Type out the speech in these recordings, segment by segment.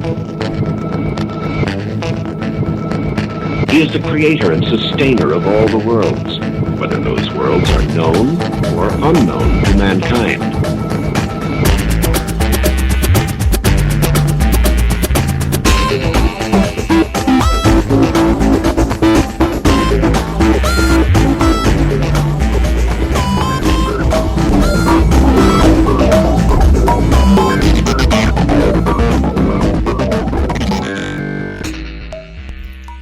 He is the creator and sustainer of all the worlds, whether those worlds are known or unknown to mankind.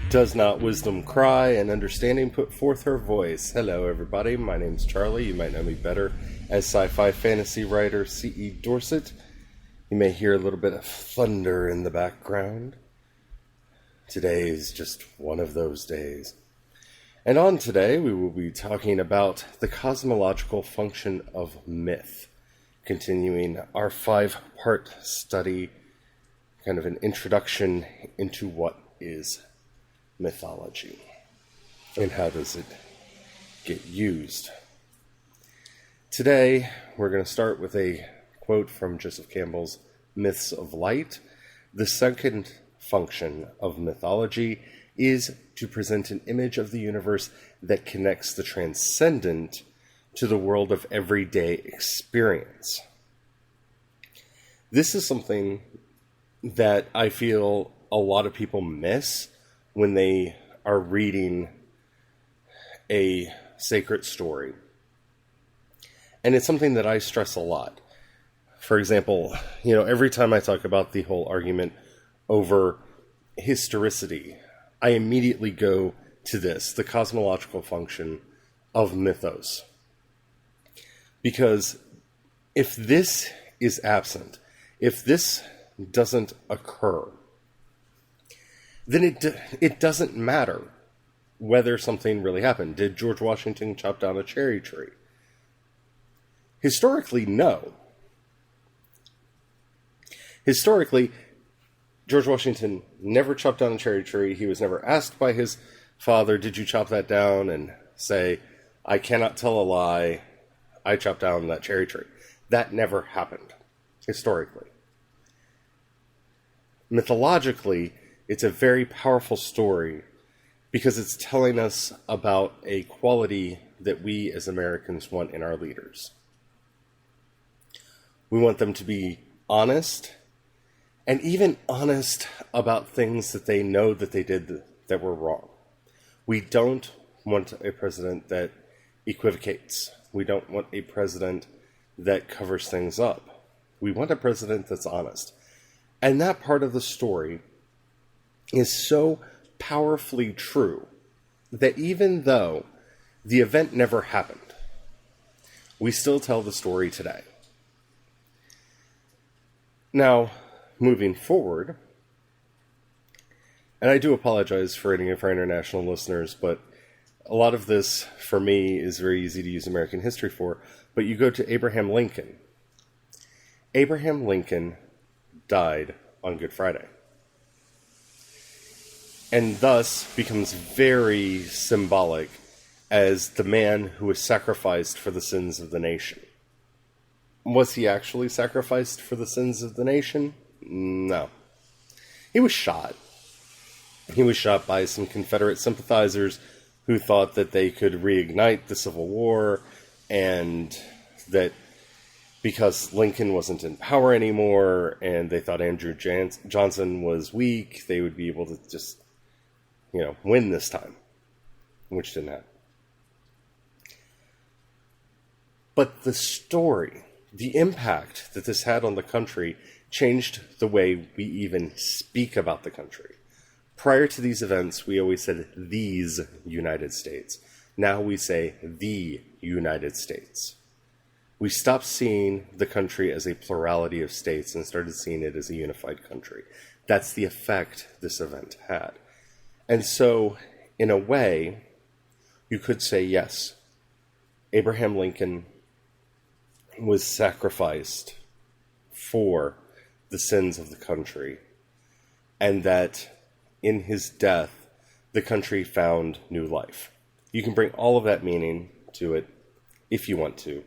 Does not wisdom cry and understanding put forth her voice? Hello everybody, my name's Charlie. You might know me better as sci-fi fantasy writer C.E. Dorset. You may hear a little bit of thunder in the background. Today is just one of those days. And on today we will be talking about the cosmological function of myth, continuing our 5-part study, kind of an introduction into what is mythology and how does it get used. Today we're going to start with a quote from Joseph Campbell's Myths of Light. The second function of mythology is to present an image of the universe that connects the transcendent to the world of everyday experience. This is something that I feel a lot of people miss when they are reading a sacred story. And it's something that I stress a lot. For example, every time I talk about the whole argument over historicity, I immediately go to this, the cosmological function of mythos. Because if this is absent, if this doesn't occur, then it doesn't matter whether something really happened. Did George Washington chop down a cherry tree? Historically, no. Historically, George Washington never chopped down a cherry tree. He was never asked by his father, did you chop that down? And say, I cannot tell a lie, I chopped down that cherry tree. That never happened, historically. Mythologically, it's a very powerful story because it's telling us about a quality that we as Americans want in our leaders. We want them to be honest, and even honest about things that they know that they did that were wrong. We don't want a president that equivocates. We don't want a president that covers things up. We want a president that's honest. And that part of the story is so powerfully true that even though the event never happened, we still tell the story today. Now, moving forward, and I do apologize for any of our international listeners, but a lot of this, for me, is very easy to use American history for, but you go to Abraham Lincoln. Abraham Lincoln died on Good Friday, and thus becomes very symbolic as the man who was sacrificed for the sins of the nation. Was he actually sacrificed for the sins of the nation? No. He was shot. He was shot by some Confederate sympathizers who thought that they could reignite the Civil War, and that because Lincoln wasn't in power anymore, and they thought Andrew Johnson was weak, they would be able to just win this time, which didn't happen. But the story, the impact that this had on the country, changed the way we even speak about the country. Prior to these events, we always said these United States. Now we say the United States. We stopped seeing the country as a plurality of states and started seeing it as a unified country. That's the effect this event had. And so, in a way, you could say, yes, Abraham Lincoln was sacrificed for the sins of the country, and that in his death, the country found new life. You can bring all of that meaning to it if you want to.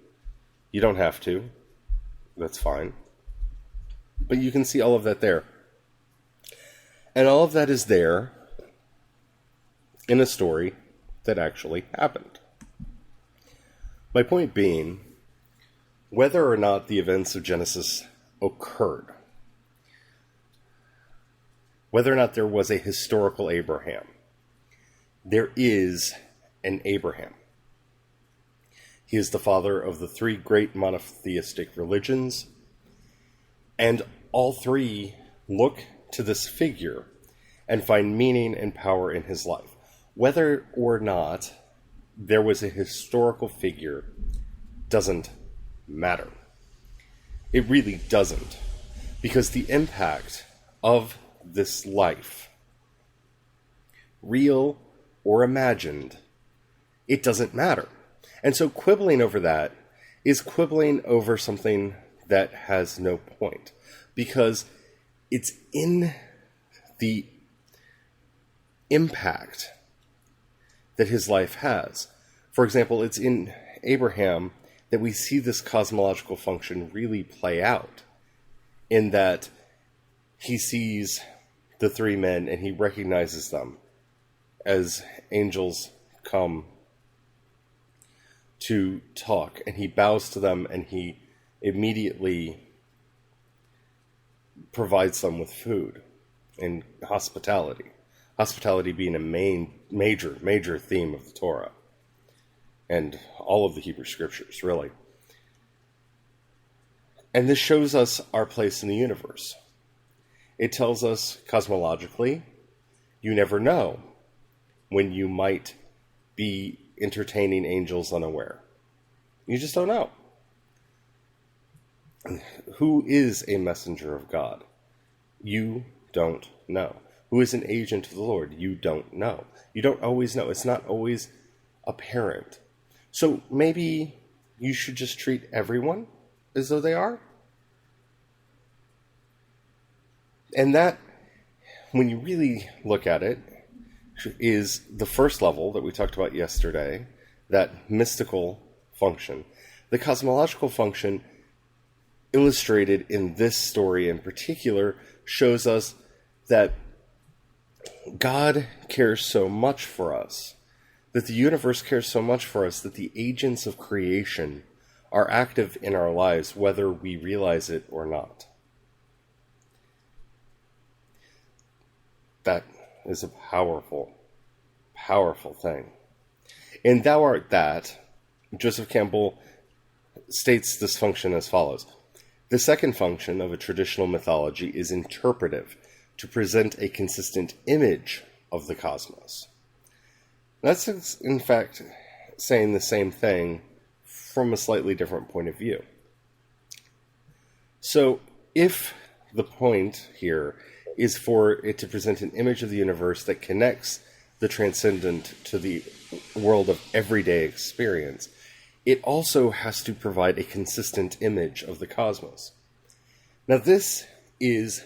You don't have to. That's fine. But you can see all of that there. And all of that is there in a story that actually happened. My point being, whether or not the events of Genesis occurred, whether or not there was a historical Abraham, there is an Abraham. He is the father of the three great monotheistic religions, and all three look to this figure and find meaning and power in his life. Whether or not there was a historical figure doesn't matter. It really doesn't, because the impact of this life, real or imagined, it doesn't matter. And so quibbling over that is quibbling over something that has no point, because it's in the impact that his life has. For example, it's in Abraham that we see this cosmological function really play out, in that he sees the three men and he recognizes them as angels come to talk, and he bows to them and he immediately provides them with food and hospitality. Hospitality being a major theme of the Torah and all of the Hebrew scriptures, really. And this shows us our place in the universe. It tells us cosmologically, you never know when you might be entertaining angels unaware. You just don't know. Who is a messenger of God? You don't know. Who is an agent of the Lord? You don't know. You don't always know. It's not always apparent. So maybe you should just treat everyone as though they are. And that, when you really look at it, is the first level that we talked about yesterday, that mystical function. The cosmological function, illustrated in this story in particular, shows us that God cares so much for us, that the universe cares so much for us, that the agents of creation are active in our lives, whether we realize it or not. That is a powerful, powerful thing. In Thou Art That, Joseph Campbell states this function as follows. The second function of a traditional mythology is interpretive, to present a consistent image of the cosmos. That's, in fact, saying the same thing from a slightly different point of view. So, if the point here is for it to present an image of the universe that connects the transcendent to the world of everyday experience, it also has to provide a consistent image of the cosmos. Now, this is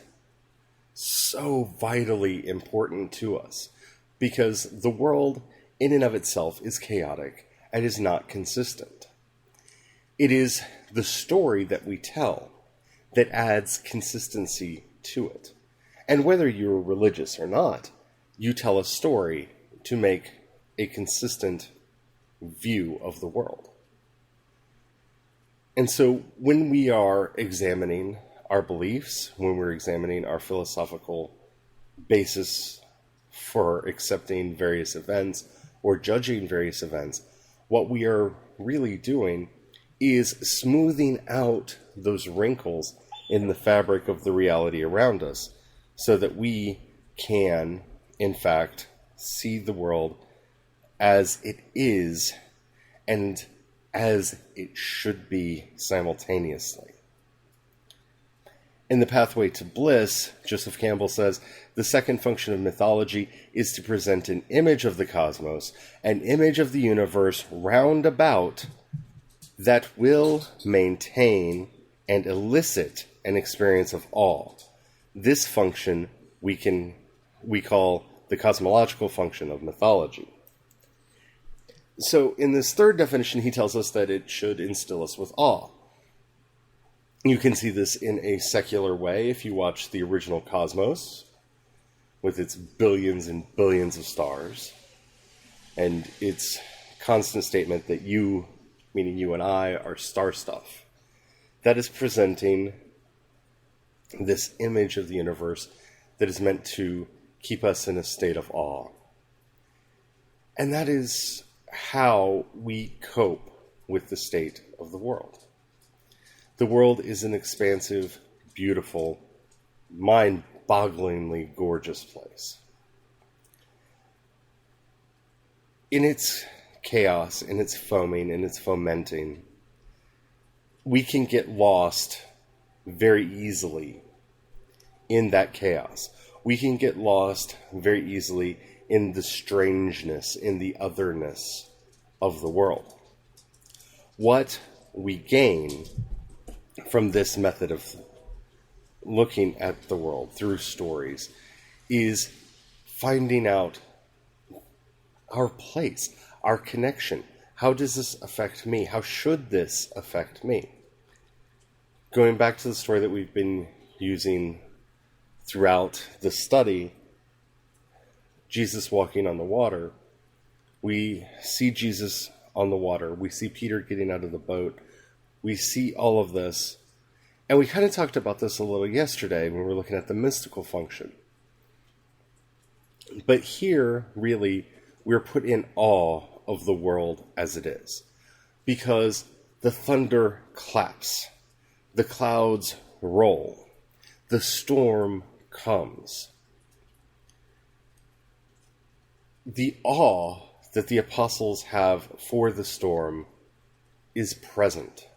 so vitally important to us, because the world in and of itself is chaotic and is not consistent. It is the story that we tell that adds consistency to it. And whether you're religious or not, you tell a story to make a consistent view of the world. And so when we are examining our beliefs, when we're examining our philosophical basis for accepting various events or judging various events, what we are really doing is smoothing out those wrinkles in the fabric of the reality around us, so that we can, in fact, see the world as it is and as it should be simultaneously. In The Pathway to Bliss, Joseph Campbell says, the second function of mythology is to present an image of the cosmos, an image of the universe round about, that will maintain and elicit an experience of awe. This function we call the cosmological function of mythology. So in this third definition, he tells us that it should instill us with awe. You can see this in a secular way if you watch the original Cosmos, with its billions and billions of stars, and its constant statement that you, meaning you and I, are star stuff. That is presenting this image of the universe that is meant to keep us in a state of awe. And that is how we cope with the state of the world. The world is an expansive, beautiful, mind-bogglingly gorgeous place. In its chaos, in its foaming, in its fomenting, we can get lost very easily in that chaos. We can get lost very easily in the strangeness, in the otherness of the world. What we gain from this method of looking at the world through stories is finding out our place, our connection. How does this affect me? How should this affect me? Going back to the story that we've been using throughout the study, Jesus walking on the water, we see Jesus on the water. We see Peter getting out of the boat. We see all of this. And we kind of talked about this a little yesterday when we were looking at the mystical function. But here, really, we're put in awe of the world as it is. Because the thunder claps. The clouds roll. The storm comes. The awe that the apostles have for the storm is present.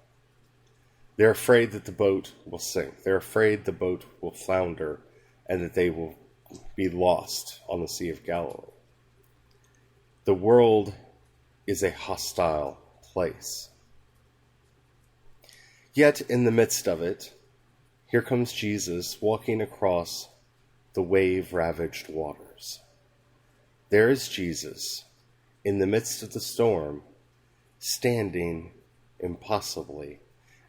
They're afraid that the boat will sink. They're afraid the boat will flounder and that they will be lost on the Sea of Galilee. The world is a hostile place. Yet, in the midst of it, here comes Jesus walking across the wave-ravaged waters. There is Jesus, in the midst of the storm, standing impossibly,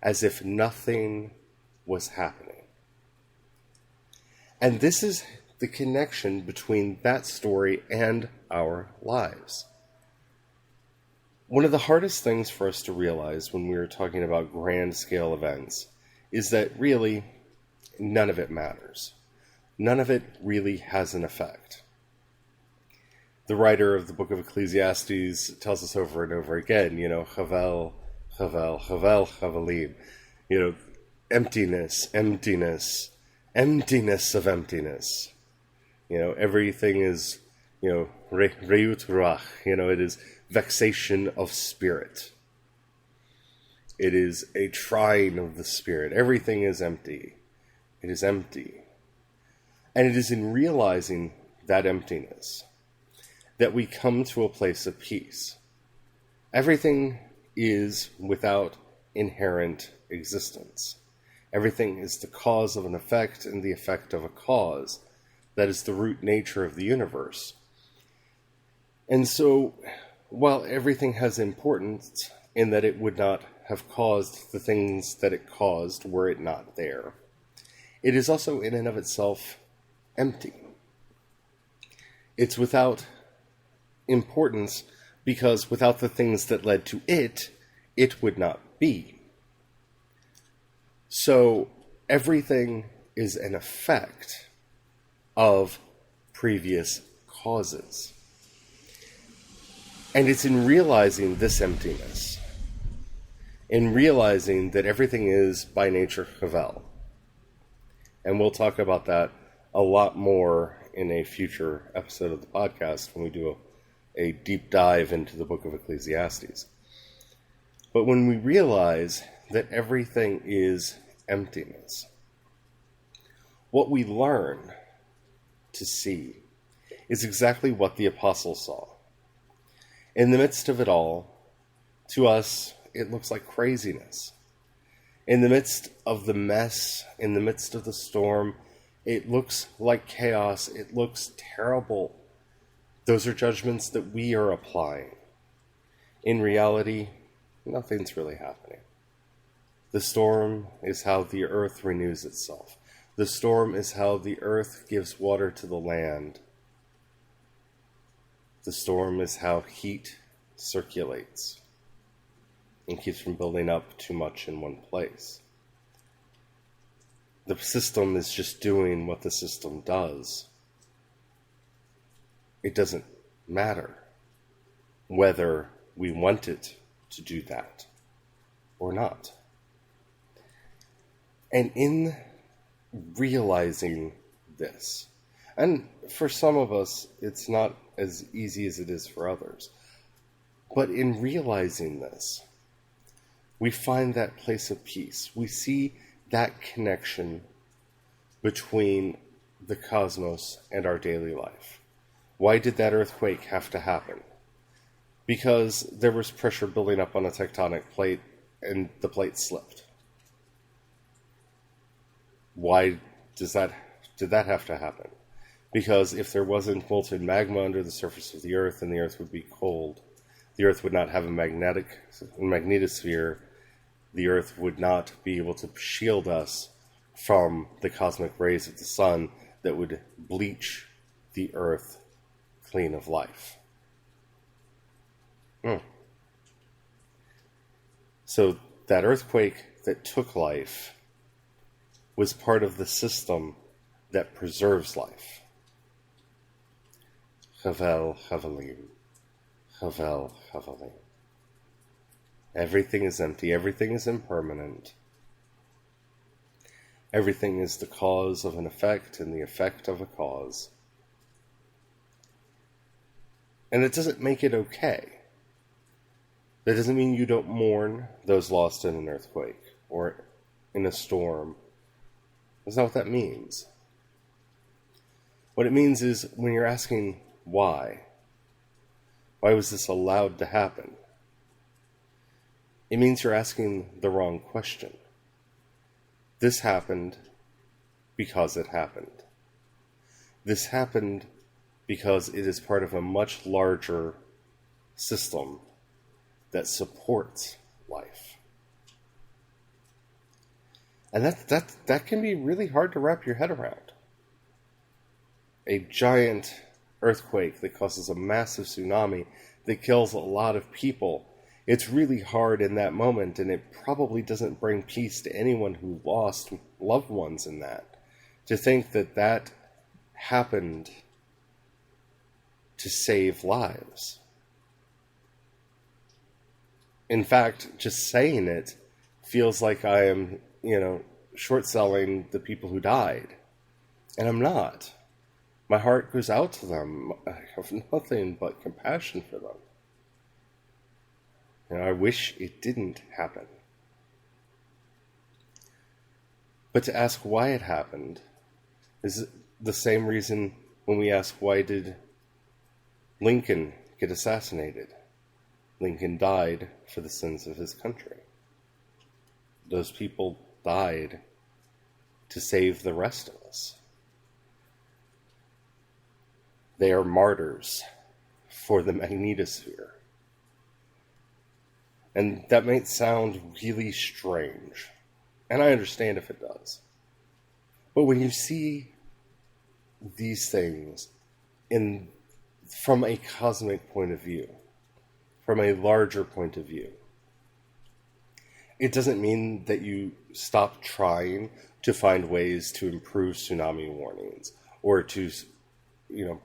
as if nothing was happening. And this is the connection between that story and our lives. One of the hardest things for us to realize when we are talking about grand scale events is that really none of it matters. None of it really has an effect. The writer of the book of Ecclesiastes tells us over and over again, Havel, Havel, Havel, Havelim. Emptiness, emptiness, emptiness of emptiness. Everything is, reut rach. It is vexation of spirit. It is a trying of the spirit. Everything is empty. It is empty. And it is in realizing that emptiness that we come to a place of peace. Everything is without inherent existence. Everything is the cause of an effect and the effect of a cause. That is the root nature of the universe. And so, while everything has importance in that it would not have caused the things that it caused were it not there, it is also in and of itself empty. It's without importance because without the things that led to it, it would not be. So everything is an effect of previous causes. And it's in realizing this emptiness, in realizing that everything is by nature Havel. And we'll talk about that a lot more in a future episode of the podcast when we do a deep dive into the book of Ecclesiastes. But when we realize that everything is emptiness, what we learn to see is exactly what the apostles saw. In the midst of it all, to us, it looks like craziness. In the midst of the mess, in the midst of the storm, it looks like chaos. It looks terrible. Those are judgments that we are applying. In reality, nothing's really happening. The storm is how the earth renews itself. The storm is how the earth gives water to the land. The storm is how heat circulates and keeps from building up too much in one place. The system is just doing what the system does. It doesn't matter whether we want it to do that or not. And in realizing this, and for some of us, it's not as easy as it is for others, but in realizing this, we find that place of peace. We see that connection between the cosmos and our daily life. Why did that earthquake have to happen? Because there was pressure building up on a tectonic plate and the plate slipped. Why did that have to happen? Because if there wasn't molten magma under the surface of the earth, then the earth would be cold. The earth would not have a magnetosphere. The earth would not be able to shield us from the cosmic rays of the sun that would bleach the earth clean of life. So that earthquake that took life was part of the system that preserves life. Havel, Havelim. Havel, Havelim. Everything is empty. Everything is impermanent. Everything is the cause of an effect and the effect of a cause. And it doesn't make it okay. That doesn't mean you don't mourn those lost in an earthquake or in a storm. That's not what that means. What it means is when you're asking why was this allowed to happen? It means you're asking the wrong question. This happened because it happened. This happened because it is part of a much larger system that supports life. And that can be really hard to wrap your head around. A giant earthquake that causes a massive tsunami that kills a lot of people. It's really hard in that moment, and it probably doesn't bring peace to anyone who lost loved ones in that. To think that that happened to save lives. In fact, just saying it feels like I am, short-selling the people who died. And I'm not. My heart goes out to them. I have nothing but compassion for them. And I wish it didn't happen. But to ask why it happened is the same reason when we ask why did Lincoln get assassinated. Lincoln died for the sins of his country. Those people died to save the rest of us. They are martyrs for the magnetosphere. And that might sound really strange, and I understand if it does. But when you see these things from a cosmic point of view, from a larger point of view, it doesn't mean that you stop trying to find ways to improve tsunami warnings, or to,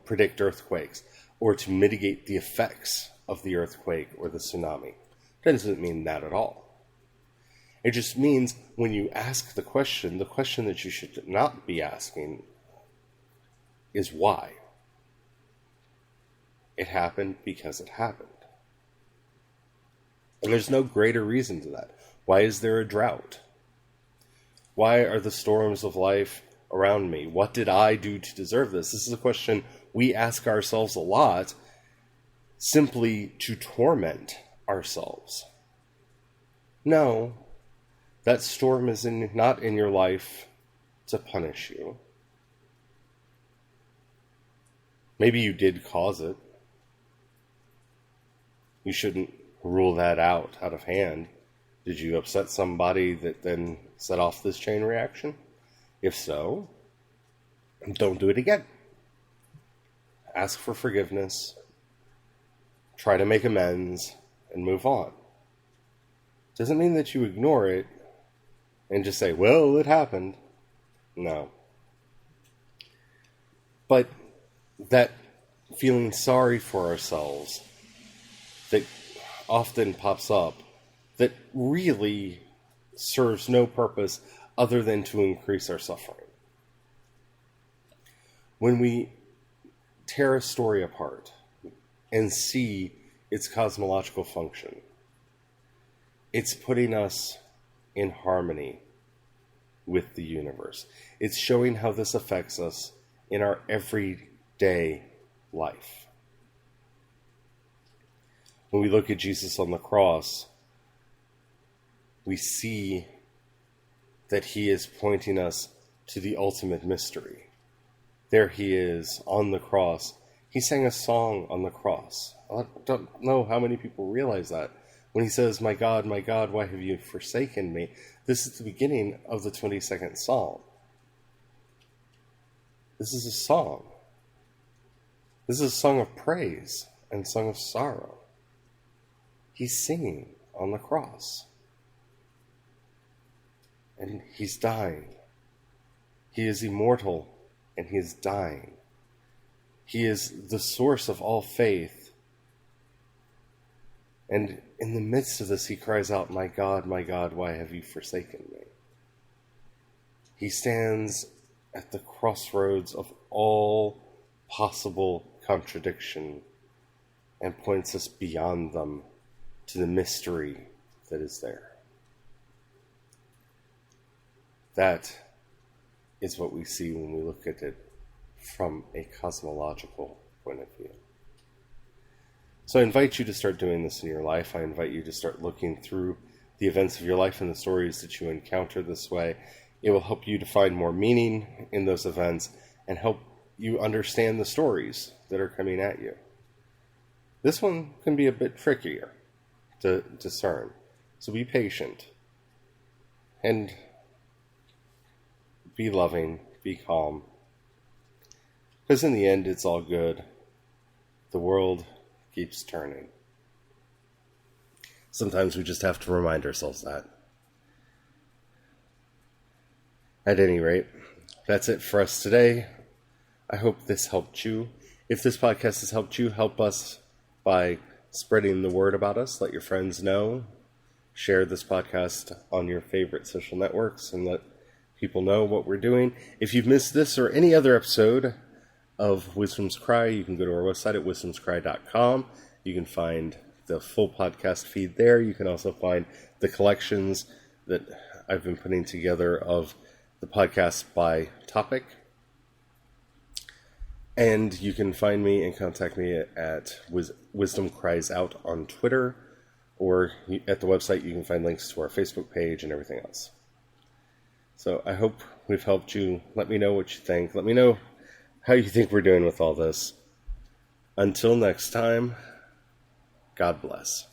predict earthquakes, or to mitigate the effects of the earthquake or the tsunami. It doesn't mean that at all. It just means when you ask the question that you should not be asking is why. It happened because it happened. And there's no greater reason to that. Why is there a drought? Why are the storms of life around me? What did I do to deserve this? This is a question we ask ourselves a lot simply to torment ourselves. No, that storm is not in your life to punish you. Maybe you did cause it. You shouldn't rule that out of hand. Did you upset somebody that then set off this chain reaction? If so, don't do it again. Ask for forgiveness, try to make amends, and move on. Doesn't mean that you ignore it and just say, well, it happened. No. But that feeling sorry for ourselves that often pops up, that really serves no purpose other than to increase our suffering. When we tear a story apart and see its cosmological function, it's putting us in harmony with the universe. It's showing how this affects us in our everyday life. When we look at Jesus on the cross, we see that he is pointing us to the ultimate mystery. There he is on the cross. He sang a song on the cross. I don't know how many people realize that. When he says, my God, why have you forsaken me? This is the beginning of the 22nd Psalm. This is a song. This is a song of praise and song of sorrow. He's singing on the cross. And he's dying. He is immortal and he is dying. He is the source of all faith. And in the midst of this, he cries out, my God, why have you forsaken me? He stands at the crossroads of all possible contradiction and points us beyond them to the mystery that is there. That is what we see when we look at it from a cosmological point of view. So I invite you to start doing this in your life. I invite you to start looking through the events of your life and the stories that you encounter this way. It will help you to find more meaning in those events and help you understand the stories that are coming at you. This one can be a bit trickier to discern. So be patient and be loving, be calm. Because in the end, it's all good. The world keeps turning. Sometimes we just have to remind ourselves that. At any rate, that's it for us today. I hope this helped you. If this podcast has helped you, help us by spreading the word about us. Let your friends know. Share this podcast on your favorite social networks and let people know what we're doing. If you've missed this or any other episode of Wisdom's Cry, you can go to our website at wisdomscry.com. You can find the full podcast feed there. You can also find the collections that I've been putting together of the podcast by topic. And you can find me and contact me at Wisdom Cries Out on Twitter, or at the website you can find links to our Facebook page and everything else. So I hope we've helped you. Let me know what you think. Let me know how you think we're doing with all this. Until next time, God bless.